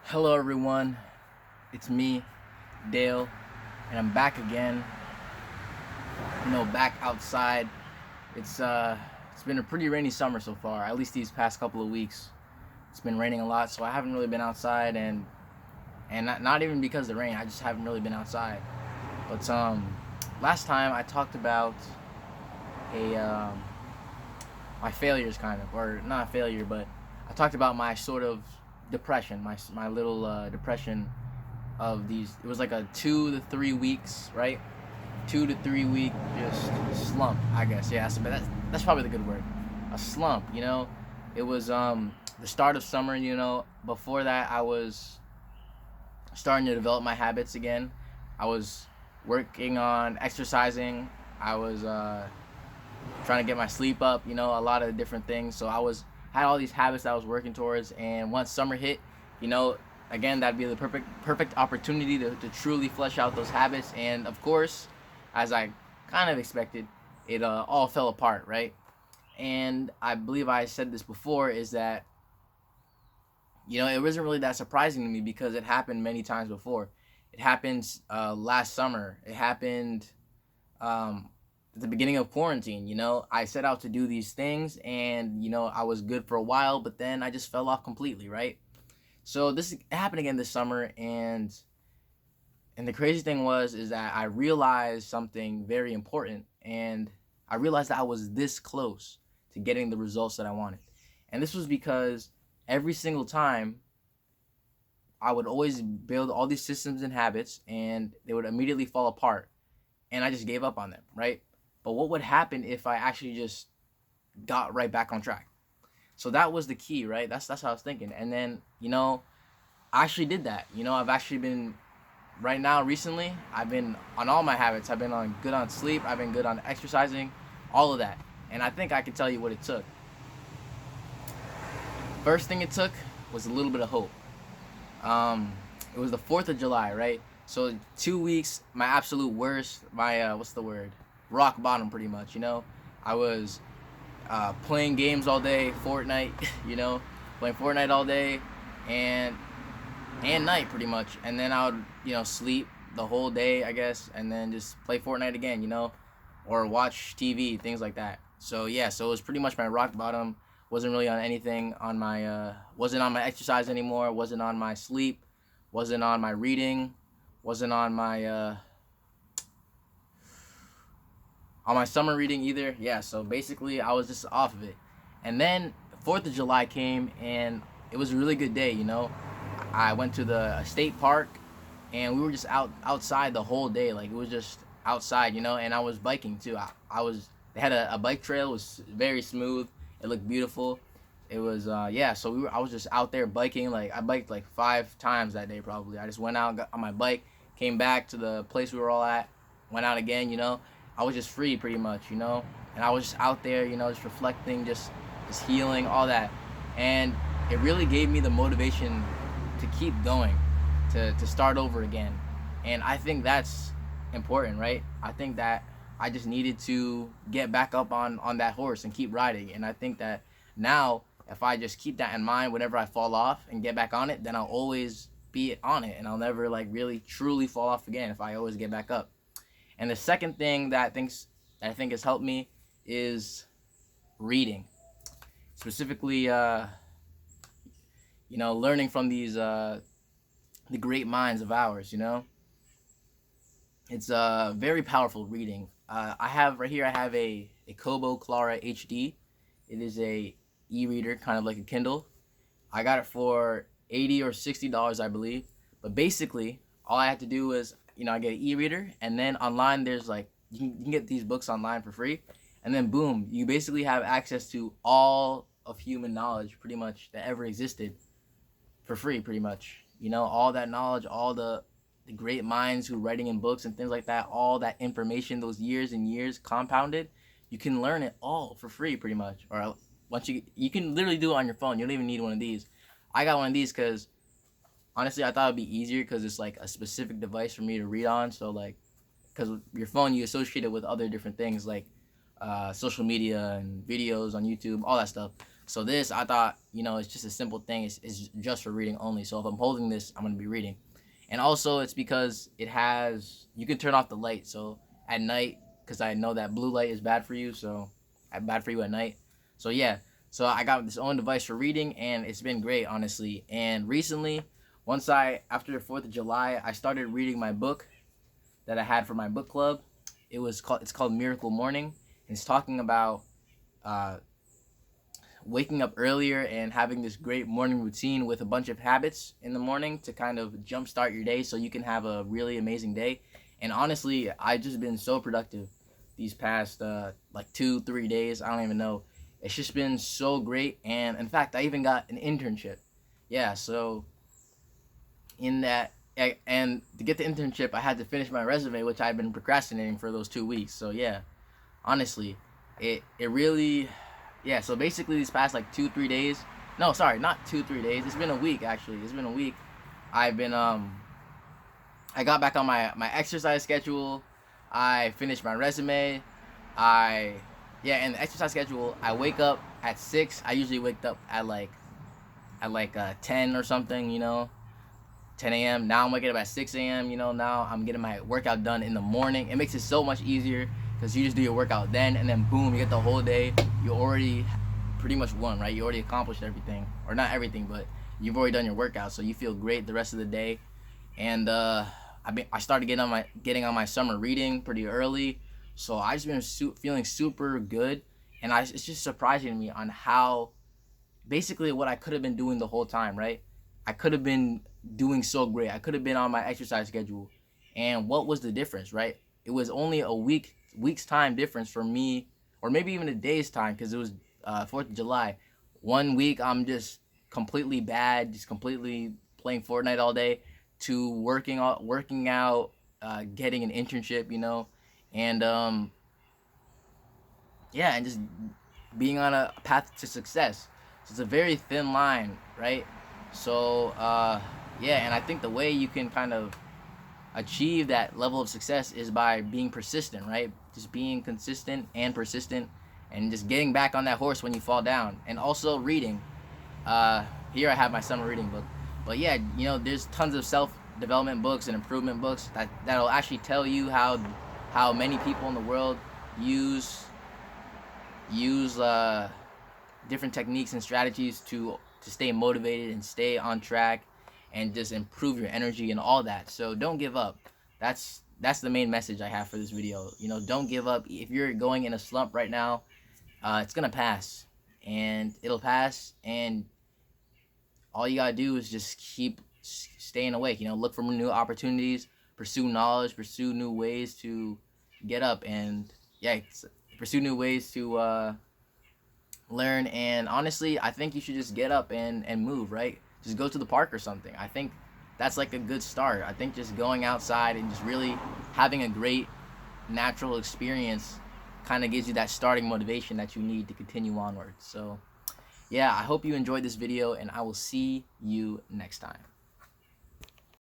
Hello, everyone. It's me, Dale, and I'm back again. Back outside. It's been a pretty rainy summer so far. At least these past couple of weeks, it's been raining a lot, so I haven't really been outside, and not even because of the rain. I just haven't really been outside. But last time I talked about a my failures, kind of, or not a failure, but I talked about my sort of depression, my little depression of these. It was like a 2 to 3 weeks, right? 2 to 3 week just slump, I guess. Yeah, that's probably the good word. A slump, It was the start of summer. Before that, I was starting to develop my habits again. I was working on exercising. I was trying to get my sleep up. A lot of different things. So I was had all these habits that I was working towards, and once summer hit, you know, again, that'd be the perfect opportunity to truly flesh out those habits. And of course, as I kind of expected, it all fell apart, right? And I believe I said this before, is that it wasn't really that surprising to me because it happened many times before. It happened last summer. It happened um, at the beginning of quarantine. I set out to do these things, and I was good for a while, but then I just fell off completely, right? So this happened again this summer, and the crazy thing was is that I realized something very important, and I realized that I was this close to getting the results that I wanted. And this was because every single time I would always build all these systems and habits, and they would immediately fall apart, and I just gave up on them, right? But what would happen if I actually just got right back on track? So that was the key, right? That's what I was thinking. And then, I actually did that. I've actually been right now recently, I've been on all my habits. I've been on good on sleep, I've been good on exercising, all of that. And I think I can tell you what it took. First thing it took was a little bit of hope. Um, it was the 4th of July, right? So 2 weeks, my absolute worst, my what's the word? Rock bottom, pretty much. I was playing games all day, Fortnite. Playing Fortnite all day, and night pretty much. And then I would sleep the whole day, I guess, and then just play Fortnite again. Or watch TV, things like that. So yeah, so it was pretty much my rock bottom. Wasn't really on anything on my wasn't on my exercise anymore, wasn't on my sleep, wasn't on my reading, wasn't on my summer reading either. Yeah, so basically I was just off of it. And then 4th of July came, and it was a really good day. I went to the state park, and we were just outside the whole day. Like, it was just outside, and I was biking too. I was they had a bike trail. It was very smooth. It looked beautiful. It was yeah. So I was just out there biking. Like, I biked like 5 times that day probably. I just went out, got on my bike, came back to the place we were all at, went out again. I was just free pretty much. And I was just out there, just reflecting, just healing, all that. And it really gave me the motivation to keep going, to start over again. And I think that's important, right? I think that I just needed to get back up on that horse and keep riding. And I think that now, if I just keep that in mind whenever I fall off and get back on it, then I'll always be on it, and I'll never like really truly fall off again if I always get back up. And the second thing that I think has helped me is reading. Specifically, learning from these the great minds of ours. It's very powerful reading. I have right here. I have a Kobo Clara HD. It is a e-reader, kind of like a Kindle. I got it for $80 or $60, I believe. But basically, all I had to do was, I get an e-reader, and then online there's like you can get these books online for free, and then boom, you basically have access to all of human knowledge, pretty much, that ever existed, for free, pretty much. All that knowledge, all the great minds who are writing in books and things like that, all that information, those years and years compounded, you can learn it all for free, pretty much. Or once you can literally do it on your phone. You don't even need one of these. I got one of these because honestly, I thought it'd be easier because it's like a specific device for me to read on. So like, because your phone, you associate it with other different things like social media and videos on YouTube, all that stuff. So this, I thought, it's just a simple thing. It's just for reading only. So if I'm holding this, I'm gonna be reading. And also, it's because you can turn off the light. So at night, because I know that blue light is bad for you. So bad for you at night. So yeah. So I got this own device for reading, and it's been great, honestly. And recently, after the 4th of July, I started reading my book that I had for my book club. It's called Miracle Morning. And it's talking about uh, waking up earlier and having this great morning routine with a bunch of habits in the morning to kind of jumpstart your day so you can have a really amazing day. And honestly, I've just been so productive these past like 2-3 days. I don't even know. It's just been so great. And in fact, I even got an internship. Yeah, so in that, and to get the internship, I had to finish my resume, which I've been procrastinating for those 2 weeks. So yeah, honestly, it really, yeah. So basically, these past like 2-3 days, no, sorry, not 2-3 days. It's been a week actually. It's been a week. I've been I got back on my exercise schedule. I finished my resume. I Yeah, and the exercise schedule. I wake up at 6. I usually wake up at like 10 or something. 10 a.m. Now I'm waking up at 6 a.m. Now I'm getting my workout done in the morning. It makes it so much easier because you just do your workout then, and then boom, you get the whole day. You already pretty much won, right? You already accomplished everything, or not everything, but you've already done your workout, so you feel great the rest of the day. And I started getting on my summer reading pretty early, so I just been feeling super good, and it's just surprising to me on how basically what I could have been doing the whole time, right? I could have been doing so great. I could have been on my exercise schedule. And what was the difference, right? It was only a week's time difference for me, or maybe even a day's time, because it was 4th of July. 1 week I'm just completely bad, just completely playing Fortnite all day, to working out, getting an internship, and yeah, and just being on a path to success. So it's a very thin line, right? So yeah, and I think the way you can kind of achieve that level of success is by being persistent, right? Just being consistent and persistent, and just getting back on that horse when you fall down, and also reading. Here I have my summer reading book, but yeah, there's tons of self-development books and improvement books that'll actually tell you how many people in the world use different techniques and strategies to stay motivated and stay on track and just improve your energy and all that. So don't give up. That's the main message I have for this video. Don't give up. If you're going in a slump right now, it's gonna pass, and it'll pass, and all you gotta do is just keep staying awake. Look for new opportunities, pursue knowledge, pursue new ways to get up, and yeah, pursue new ways to learn. And honestly, I think you should just get up and move, right? Just go to the park or something. I think that's like a good start. I think just going outside and just really having a great natural experience kind of gives you that starting motivation that you need to continue onward. So yeah, I hope you enjoyed this video, and I will see you next time.